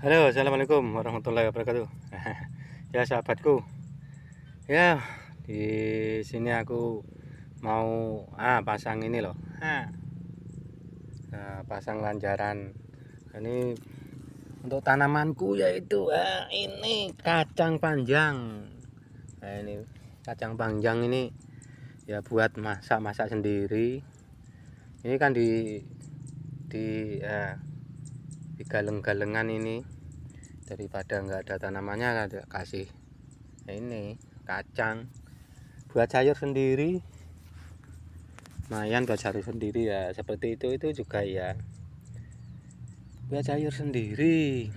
Halo, assalamualaikum warahmatullahi wabarakatuh. Ya sahabatku, ya di sini aku mau pasang ini loh, pasang lanjaran. Ini untuk tanamanku yaitu ini kacang panjang. Nah, ini kacang panjang ini ya buat masak-masak sendiri. Ini kan di galeng-galengan ini, daripada nggak ada tanamannya ada kasih ini kacang buat sayur sendiri, lumayan buat sayur sendiri ya, seperti itu juga ya buat sayur sendiri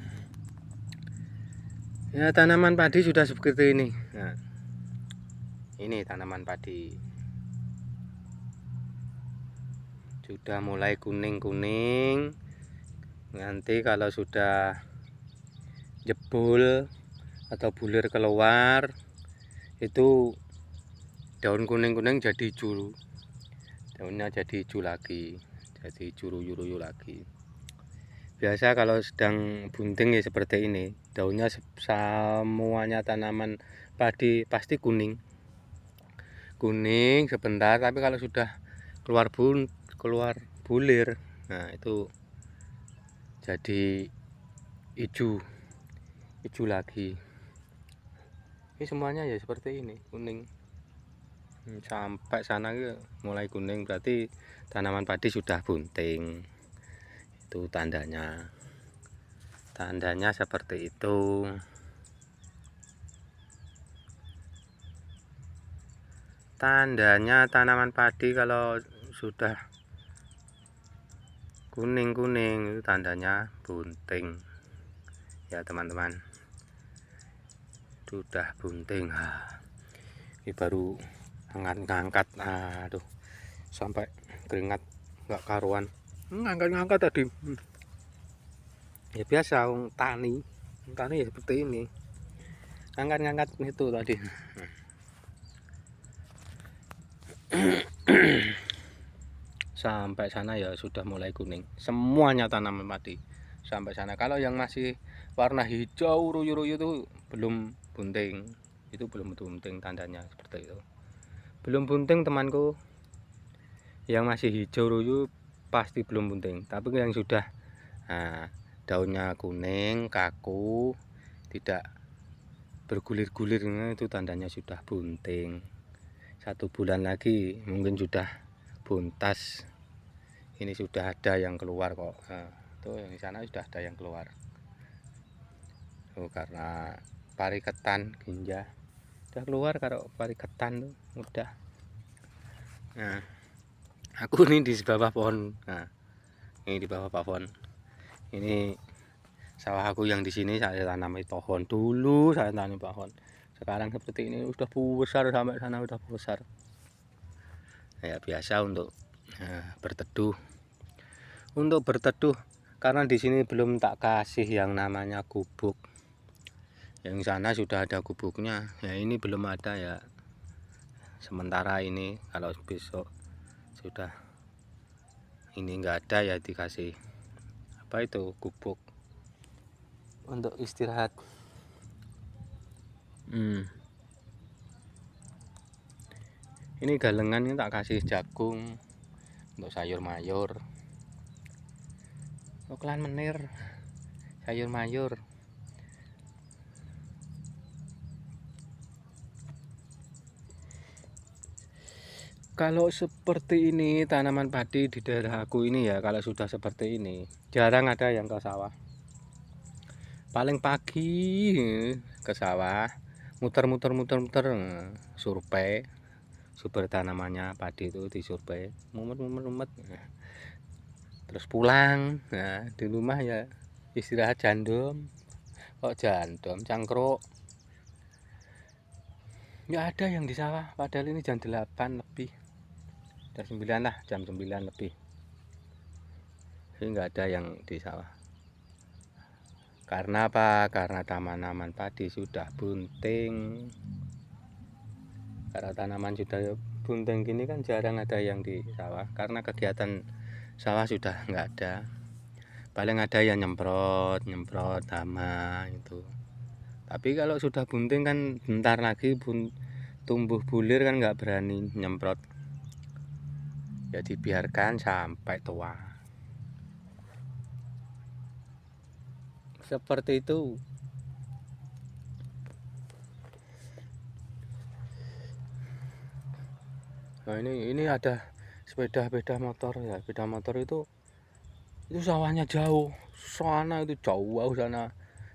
ya. Tanaman padi sudah seperti ini. Nah, ini tanaman padi sudah mulai kuning-kuning. Nanti kalau sudah jebol atau bulir keluar, itu daun kuning-kuning jadi hijau, daunnya jadi hijau lagi, jadi hijau ruyu-ruyu lagi. Biasa kalau sedang bunting ya seperti ini, daunnya semuanya tanaman padi pasti kuning sebentar, tapi kalau sudah keluar bulir, nah itu jadi hijau lagi. Ini semuanya ya seperti ini, kuning sampai sana mulai kuning, berarti tanaman padi sudah bunting. Itu tandanya seperti itu. Tandanya tanaman padi kalau sudah kuning-kuning itu tandanya bunting ya teman-teman, sudah bunting. Ini baru ngangkat, aduh sampai keringat nggak karuan, ngangkat tadi. Ya biasa tani ya seperti ini, ngangkat itu tadi. Sampai sana ya sudah mulai kuning semuanya tanaman padi sampai sana. Kalau yang masih warna hijau ruyu-ruyu itu belum bunting, itu belum bunting, tandanya seperti itu, belum bunting temanku. Yang masih hijau ruyu pasti belum bunting, tapi yang sudah daunnya kuning kaku, tidak bergulir-gulir, itu tandanya sudah bunting. 1 bulan lagi mungkin sudah buntas. Ini sudah ada yang keluar kok. Tuh yang di sana sudah ada yang keluar. Karena pariketan ginja sudah keluar, kalau pariketan tuh udah. Nah, aku ini di bawah pohon. Nah, ini di bawah pohon. Ini sawah aku yang di sini saya tanami pohon dulu, saya tanami pohon. Sekarang seperti ini sudah besar, sampai sana sudah besar. Ya biasa untuk berteduh. Karena di sini belum tak kasih yang namanya gubuk. Yang sana sudah ada gubuknya. Ya ini belum ada ya. Sementara ini, kalau besok sudah ini enggak ada ya dikasih apa itu, gubuk untuk istirahat. Ini galengan ini tak kasih jagung untuk sayur mayur. Kelan menir sayur mayur. Kalau seperti ini tanaman padi di daerah aku ini ya, kalau sudah seperti ini jarang ada yang ke sawah. Paling pagi ke sawah, muter-muter survei sumber tanamannya padi itu, disurvei, mumet, terus pulang. Nah, di rumah ya istirahat jandom, cangkruk. Nggak ada yang di sawah, padahal ini jam 8 lebih, jam 9 lah, jam 9 lebih. Ini nggak ada yang di sawah. Karena apa? Karena tanaman padi sudah bunting. Karena tanaman sudah bunting gini kan jarang ada yang di sawah, karena kegiatan sawah sudah nggak ada. paling ada yang nyemprot hama itu. Tapi kalau sudah bunting kan bentar lagi tumbuh bulir kan nggak berani nyemprot, ya dibiarkan sampai tua seperti itu. Nah ini ada sepeda motor ya, sepeda motor itu sawahnya jauh sana, itu jauh sana.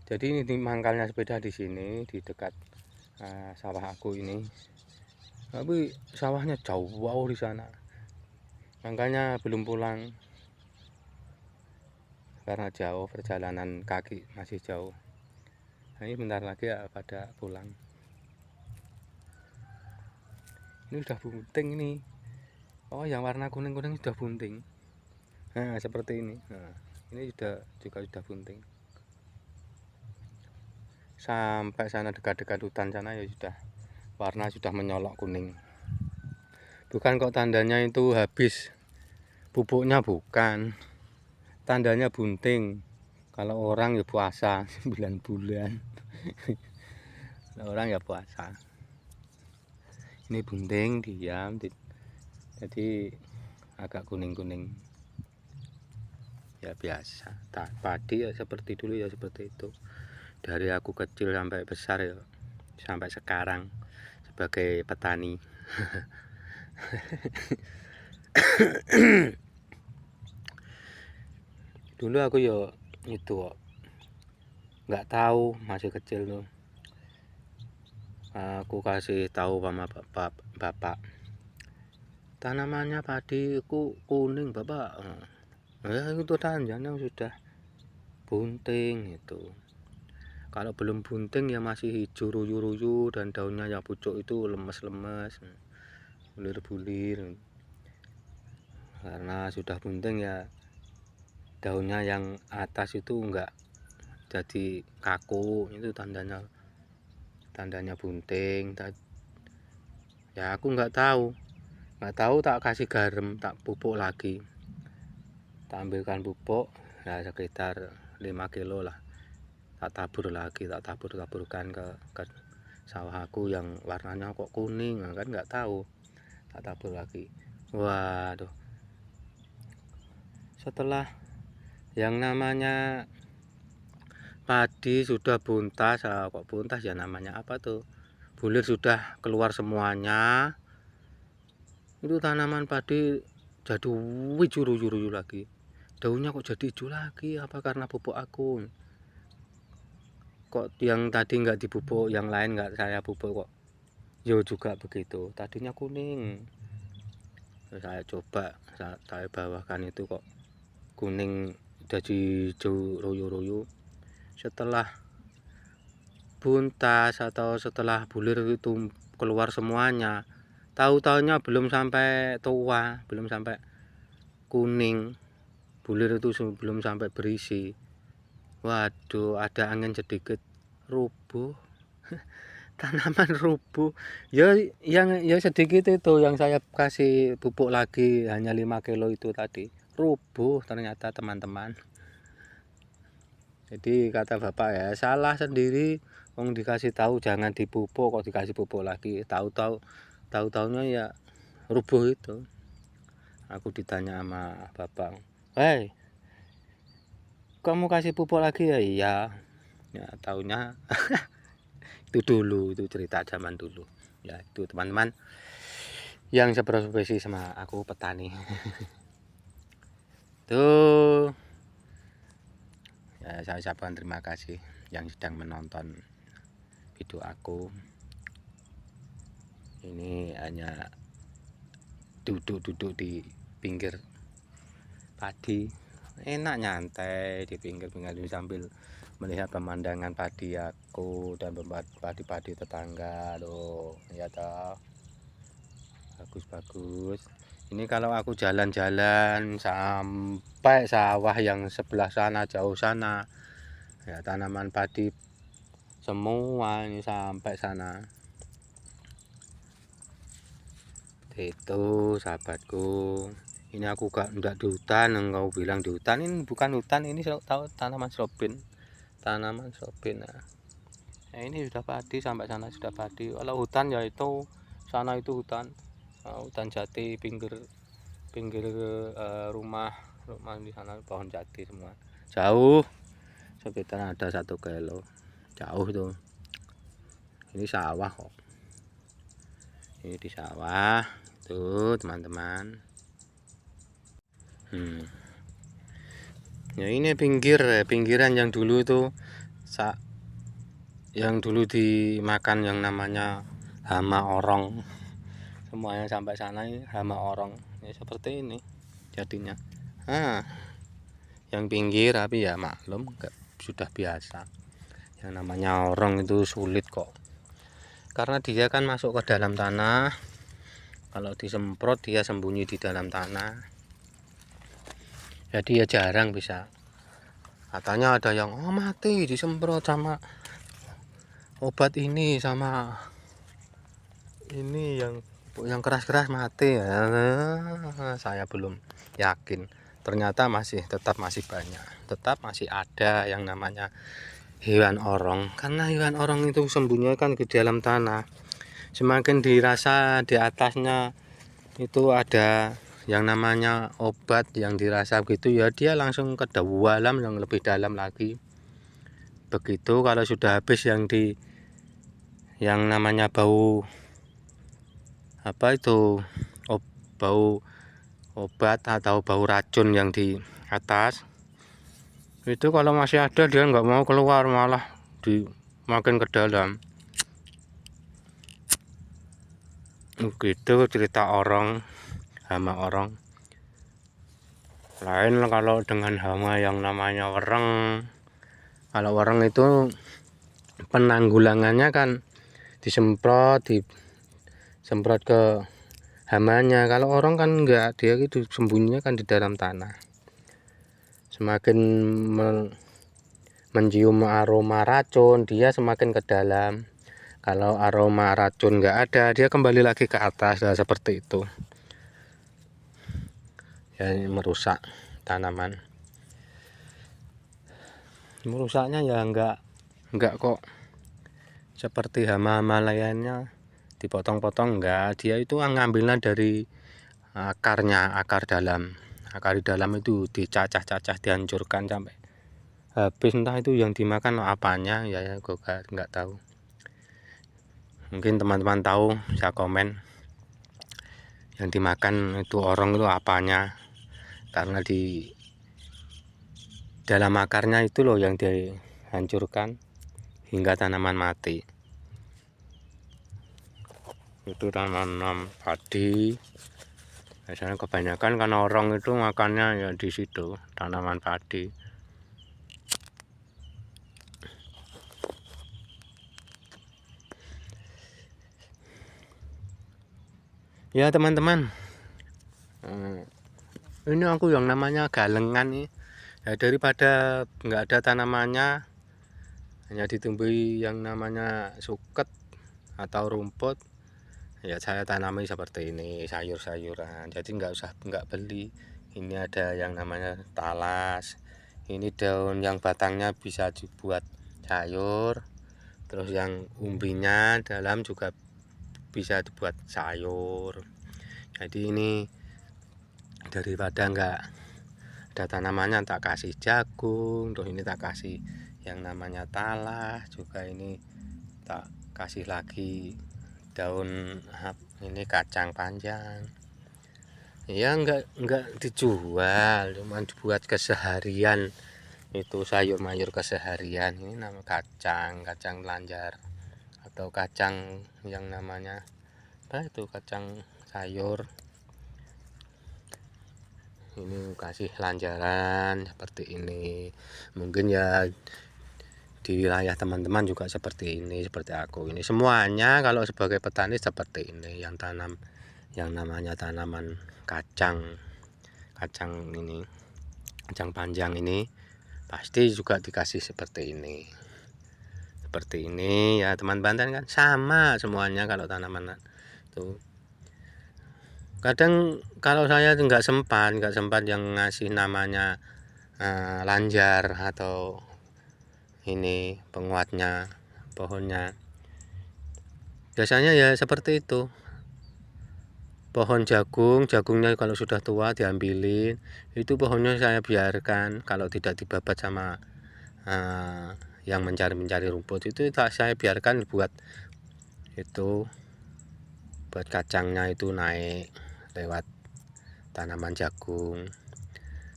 Jadi ini mangkalnya sepeda di sini di dekat sawah aku ini, tapi sawahnya jauh di sana, makanya belum pulang karena jauh, perjalanan kaki masih jauh. Nah, ini bentar lagi ya pada pulang. Ini sudah bunting ini. Oh, yang warna kuning-kuning sudah bunting. Nah, seperti ini. Nah, ini juga sudah bunting. Sampai sana dekat-dekat hutan sana ya sudah warna sudah menyolok kuning. Bukan kok tandanya itu habis pupuknya, bukan. Tandanya bunting. Kalau orang ya puasa 9 bulan. Kalau orang ya puasa. Ini bunting diam, jadi agak kuning-kuning. Ya biasa. Padi ya seperti dulu ya seperti itu. Dari aku kecil sampai besar ya, sampai sekarang sebagai petani. Dulu aku ya itu nggak tahu, masih kecil tuh. Aku kasih tahu sama bapak, tanamannya padi ku kuning bapak. Ya itu tandanya sudah bunting itu. Kalau belum bunting ya masih hijau ruyu-ruyu dan daunnya yang pucuk itu lemes-lemes, bulir-bulir. Karena sudah bunting ya daunnya yang atas itu enggak jadi kaku, itu tandanya bunting. Ya aku nggak tahu tak kasih garam, tak pupuk lagi, tak ambilkan pupuk ya sekitar 5 kilo lah, tak taburkan ke sawah aku yang warnanya kok kuning, kan nggak tahu, tak tabur lagi. Waduh, setelah yang namanya padi sudah buntas, kok buntas ya namanya apa tuh, bulir sudah keluar semuanya, itu tanaman padi jadi hijau ruyu lagi, daunnya kok jadi hijau lagi. Apa karena pupuk aku? Kok yang tadi nggak dipupuk, yang lain nggak saya pupuk, kok yo juga begitu, tadinya kuning. Terus saya coba, saya bawahkan itu kok kuning jadi hijau ruyu-ruyu. Setelah buntas atau setelah bulir itu keluar semuanya, tahu-taunya belum sampai tua, belum sampai kuning, bulir itu belum sampai berisi, waduh ada angin sedikit rubuh. Tanaman rubuh ya, yang ya sedikit itu yang saya kasih pupuk lagi hanya 5 kilo itu tadi, rubuh ternyata teman-teman. Jadi kata bapak ya salah sendiri, wong dikasih tahu jangan dipupuk kok dikasih pupuk lagi, tahu-taunya ya rubuh itu. Aku ditanya sama bapak, "Hei, kamu kasih pupuk lagi ya?" Iya. Ya taunya itu dulu, itu cerita zaman dulu. Ya itu teman-teman yang seprofesi sama aku, petani. Tuh ya, saya ucapkan terima kasih yang sedang menonton video aku. Ini hanya duduk di pinggir padi, enak nyantai di pinggir-pinggir sambil melihat pemandangan padi aku dan padi-padi tetangga. Loh ya toh, bagus-bagus. Ini kalau aku jalan-jalan sampai sawah yang sebelah sana, jauh sana, ya tanaman padi semua ini sampai sana. Itu sahabatku, Ini aku enggak di hutan, engkau bilang di hutan. Ini bukan hutan, ini tahu tanaman strobin. Tanaman strobin. Nah, ini sudah padi, sampai sana sudah padi. Kalau hutan ya itu sana itu hutan. Hutan jati pinggir rumah di sana pohon jati semua. Jauh sekitar ada 1 kilo. Jauh tuh. Ini sawah kok. Ini di sawah tuh teman-teman. Ya ini pinggiran yang dulu itu yang dulu dimakan yang namanya hama orong. Semuanya sampai sana ini hama orong. Ya seperti ini jadinya. Yang pinggir tapi ya maklum sudah biasa. Yang namanya orong itu sulit kok. Karena dia kan masuk ke dalam tanah. Kalau disemprot dia sembunyi di dalam tanah. Jadi ya jarang bisa. Katanya ada yang mati disemprot sama obat ini, sama ini yang keras-keras mati. Saya belum yakin. Ternyata tetap masih banyak. Tetap masih ada yang namanya hewan orong. Karena hewan orong itu sembunyi kan ke dalam tanah. Semakin dirasa di atasnya itu ada yang namanya obat yang dirasa begitu, ya dia langsung ke dalam yang lebih dalam lagi. Begitu kalau sudah habis yang namanya bau bau obat atau bau racun yang di atas itu, kalau masih ada dia nggak mau keluar, malah makin ke dalam. Begitu cerita hama orong. Lain kalau dengan hama yang namanya wereng. Kalau wereng itu penanggulangannya kan disemprot ke hamanya. Kalau orang kan enggak, dia itu sembunyinya kan di dalam tanah. Semakin mencium aroma racun, dia semakin ke dalam. Kalau aroma racun enggak ada, dia kembali lagi ke atas. Nah, seperti itu. Ya, merusak tanaman. Merusaknya ya enggak kok seperti hama-hama lainnya dipotong-potong, enggak. Dia itu ngambilnya dari akarnya, akar dalam itu dicacah-cacah, dihancurkan sampai habis. Entah itu yang dimakan apanya, ya gue enggak tahu. Mungkin teman-teman tahu, bisa komen yang dimakan itu orong itu apanya. Karena di dalam akarnya itu loh yang dihancurkan hingga tanaman mati. Itu tanaman padi. Biasanya kebanyakan kan orang itu makannya ya di situ, tanaman padi. Ya teman-teman, ini aku yang namanya galengan nih. Ya, daripada nggak ada tanamannya, hanya ditumbuhi yang namanya suket atau rumput, ya saya tanami seperti ini, sayur-sayuran. Jadi nggak beli. Ini ada yang namanya talas. Ini daun yang batangnya bisa dibuat sayur. Terus yang umbinya dalam juga bisa dibuat sayur. Jadi ini daripada nggak ada tanamannya, tak kasih jagung. Terus ini tak kasih yang namanya talas. Juga ini tak kasih lagi daun ini kacang panjang. Ya enggak dijual, cuma dibuat keseharian. Itu sayur-mayur keseharian. Ini nama kacang telanjar atau kacang yang namanya itu kacang sayur. Ini kasih lanjaran seperti ini. Mungkin ya di wilayah teman-teman juga seperti ini, seperti aku ini. Semuanya kalau sebagai petani seperti ini, yang tanam yang namanya tanaman kacang ini, kacang panjang ini pasti juga dikasih seperti ini. Seperti ini ya teman-teman, kan sama semuanya kalau tanaman itu. Kadang kalau saya nggak sempat yang ngasih namanya lanjar atau ini penguatnya pohonnya, biasanya ya seperti itu. Pohon jagungnya kalau sudah tua diambilin, itu pohonnya saya biarkan. Kalau tidak dibabat sama yang mencari rumput, itu saya biarkan buat itu, buat kacangnya itu naik lewat tanaman jagung.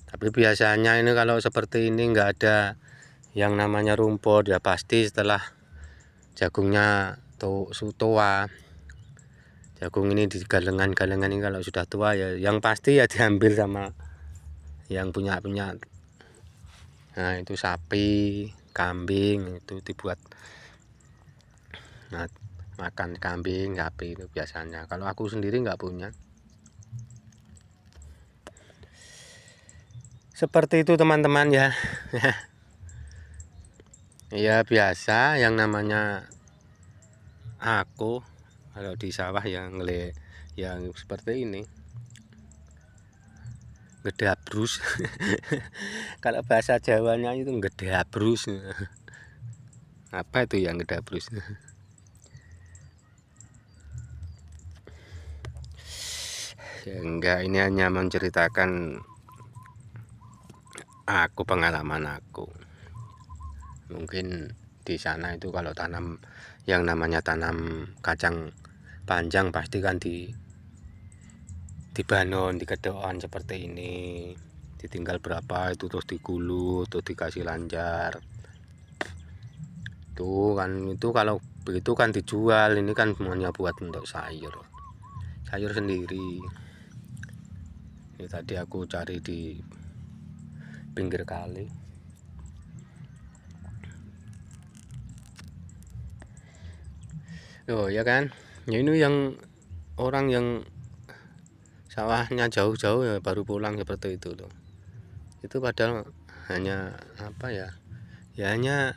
Tapi biasanya ini kalau seperti ini nggak ada yang namanya rumput, ya pasti setelah jagungnya tua, jagung ini di galengan ini kalau sudah tua ya yang pasti ya diambil sama yang punya. Nah itu sapi, kambing itu dibuat makan kambing, sapi itu biasanya. Kalau aku sendiri nggak punya. Seperti itu teman-teman ya. Ya biasa yang namanya aku kalau di sawah yang seperti ini ngedabrus. Kalau bahasa Jawanya itu ngedabrus. Apa itu yang ngedabrus? Ya enggak, ini hanya menceritakan pengalaman aku. Mungkin di sana itu kalau tanam yang namanya tanam kacang panjang pasti kan dibanon, dikedokan seperti ini. Ditinggal berapa itu terus digulu, terus dikasih lanjar. Itu kalau begitu kan dijual, ini kan semuanya buat untuk sayur sendiri. Ini tadi aku cari di pinggir kali. Oh ya kan, ya ini yang orang yang sawahnya jauh-jauh ya baru pulang seperti itu loh. Itu padahal hanya apa ya, ya hanya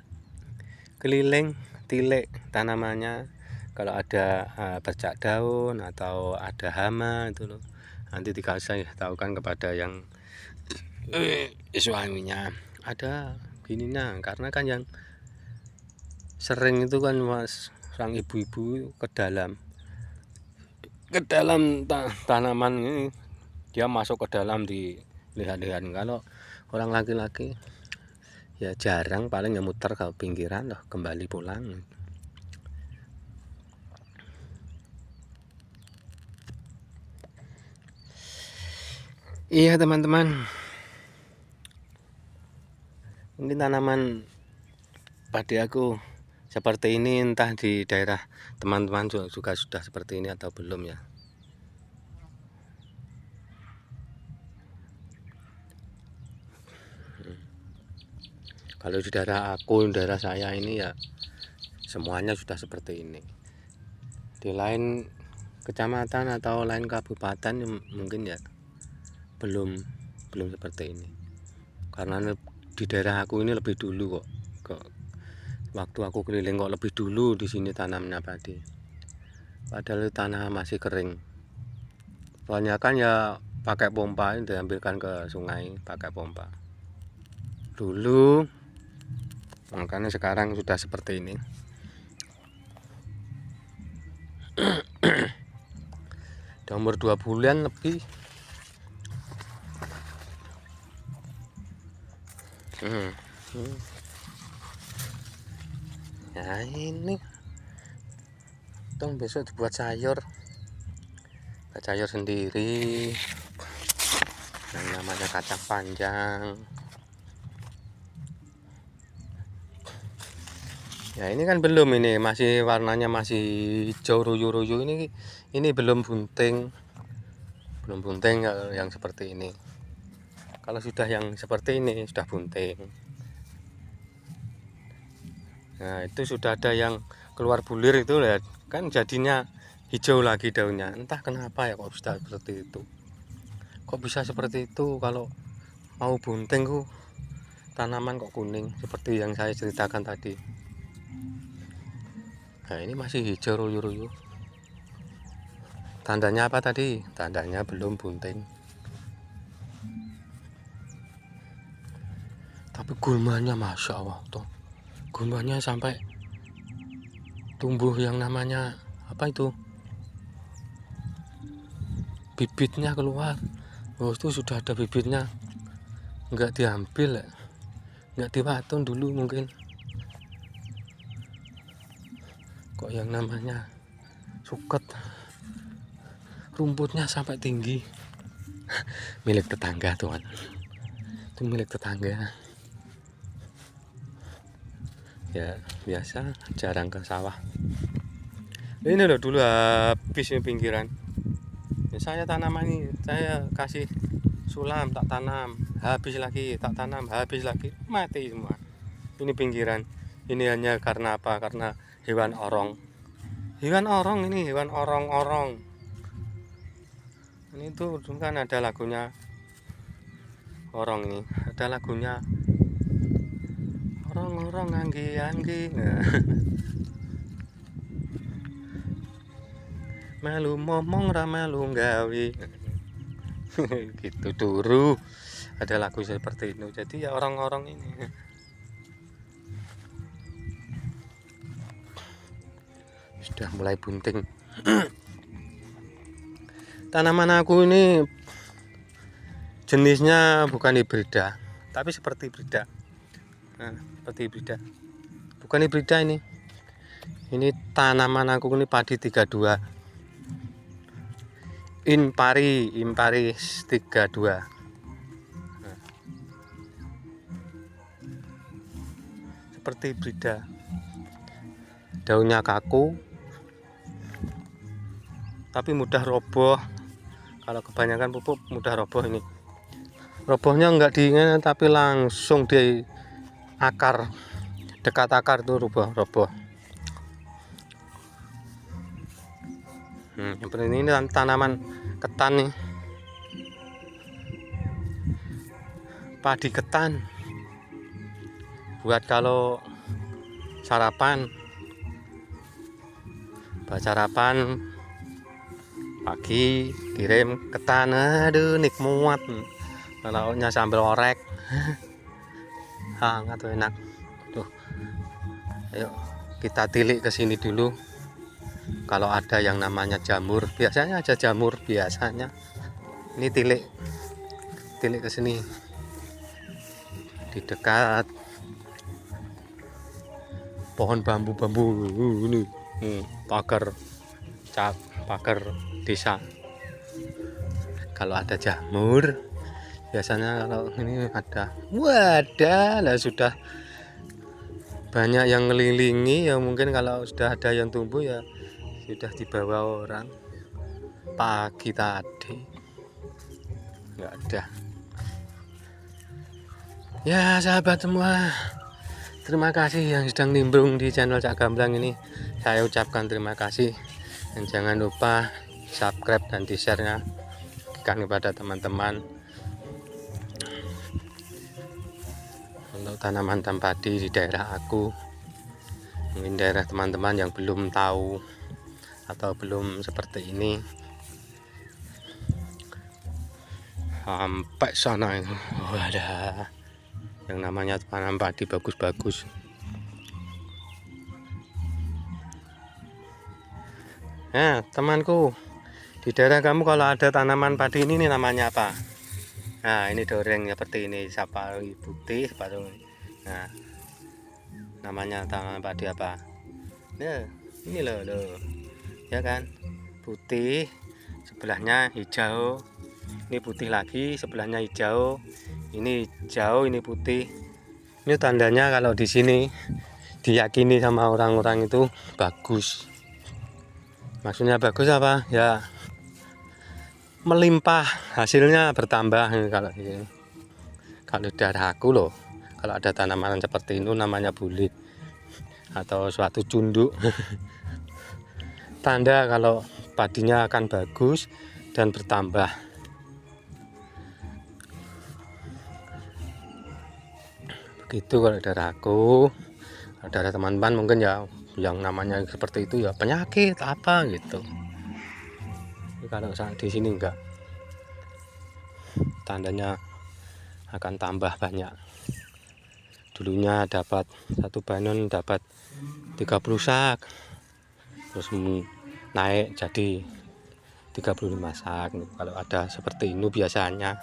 keliling tilek tanamannya. Kalau ada bercak daun atau ada hama itu loh, nanti dikasih tahukan kepada yang suaminya ada gini. Nah karena kan yang sering itu kan sang ibu-ibu ke dalam tanaman ini, dia masuk ke dalam dilihat-lihat. Kalau orang laki-laki ya jarang, paling ya muter ke pinggiran loh, kembali pulang. Iya teman-teman, mungkin tanaman padi aku seperti ini, entah di daerah teman-teman juga sudah seperti ini atau belum ya. Kalau di daerah daerah saya ini ya semuanya sudah seperti ini. Di lain kecamatan atau lain kabupaten mungkin ya belum seperti ini. Karena di daerah aku ini lebih dulu kok. Waktu aku keliling kok lebih dulu di sini tanamnya padi. Padahal tanah masih kering. Kebanyakan ya pakai pompa, diambilkan ke sungai pakai pompa. Dulu, makanya sekarang sudah seperti ini. Udah umur 2 bulan lebih. Ya ini dong, besok dibuat sayur sendiri yang namanya kacang panjang. Ya ini kan belum, ini masih warnanya masih hijau ruyu-ruyu, ini belum bunting yang seperti ini. Kalau sudah yang seperti ini sudah bunting. Nah itu sudah ada yang keluar bulir itu lihat kan, jadinya hijau lagi daunnya. Entah kenapa ya kok bisa seperti itu. Kok bisa seperti itu kalau mau bunting tanaman kok kuning seperti yang saya ceritakan tadi. Nah ini masih hijau ruyu-ruyu. Tandanya apa tadi? Tandanya belum bunting. Tapi gulmanya masya Allah tuh. Gulmanya sampai tumbuh yang namanya apa itu? Bibitnya keluar. Oh, itu sudah ada bibitnya. Enggak diambil, enggak diwaton dulu mungkin. Kok yang namanya suket, rumputnya sampai tinggi. Milik tetangga tuan, itu milik tetangga. Ya biasa, jarang ke sawah. Ini loh dulu habis ini pinggiran. Ya, saya tanaman ini, saya kasih sulam tak tanam, habis lagi tak tanam, habis lagi mati semua. Ini pinggiran. Ini hanya karena apa? Karena hewan orong. Hewan orong ini, hewan orong-orong. Ini tuh kan ada lagunya orong ini, ada lagunya orong-orong anggi-anggi. Nah. Melu momong ra melu gawe. Gitu dulu. Ada lagu seperti itu. Jadi ya orang-orang ini sudah mulai bunting. Tanaman aku ini jenisnya bukan hibrida, tapi seperti hibrida. Nah, seperti hibrida. Bukan hibrida ini. Ini tanaman aku ini padi 32. Imparis 32. Nah, seperti hibrida. Daunnya kaku, tapi mudah roboh. Kalau kebanyakan pupuk mudah roboh ini. Robohnya enggak dingin, tapi langsung di akar, dekat akar tuh roboh. Seperti ini tanaman ketan nih, padi ketan. Buat kalau sarapan, pagi kirim ketan, aduh nikmat. Lauknya sambal orek, hangat tuh enak. Tuh, ayo kita tilik ke sini dulu. Kalau ada yang namanya jamur, biasanya ada jamur biasanya. Ini tilik ke sini di dekat pohon bambu ini, pagar desa. Kalau ada jamur biasanya, kalau ini ada, wadah lah, sudah banyak yang ngelilingi ya. Mungkin kalau sudah ada yang tumbuh ya sudah dibawa orang. Pagi tadi nggak ada. Ya sahabat semua, terima kasih yang sedang nimbrung di channel Cak Gamblang ini. Saya ucapkan terima kasih, dan jangan lupa subscribe dan di-share-nya kepada teman-teman untuk tanaman padi di daerah aku. Mungkin daerah teman-teman yang belum tahu atau belum seperti ini, sampai sana itu ada yang namanya tanam padi bagus-bagus. Nah temanku, di daerah kamu kalau ada tanaman padi ini namanya apa? Nah ini doreng seperti ini, sapari putih baru. Nah namanya tanaman padi apa? Nah ini loh, ya kan, putih, sebelahnya hijau, ini putih lagi, sebelahnya hijau, ini hijau, ini putih. Ini tandanya kalau di sini diyakini sama orang-orang itu bagus. Maksudnya bagus apa? Ya melimpah, hasilnya bertambah. Kalau ini, kalau di daerah aku loh, kalau ada tanaman seperti itu namanya bulit atau suatu cunduk. Tanda kalau padinya akan bagus dan bertambah. Begitu kalau daerah aku. Kalau daerah teman-teman mungkin ya yang namanya seperti itu ya penyakit apa gitu. kalau di sini enggak, tandanya akan tambah banyak. Dulunya dapat satu balon dapat 30 sak, terus naik jadi 35 sak kalau ada seperti ini biasanya,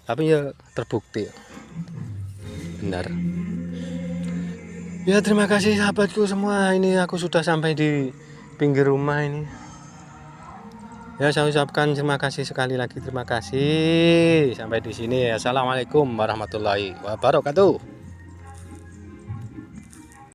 tapi ya terbukti benar. Ya terima kasih sahabatku semua, ini aku sudah sampai di pinggir rumah ini. Ya saya ucapkan terima kasih sekali lagi, terima kasih sampai di sini. Assalamualaikum warahmatullahi wabarakatuh.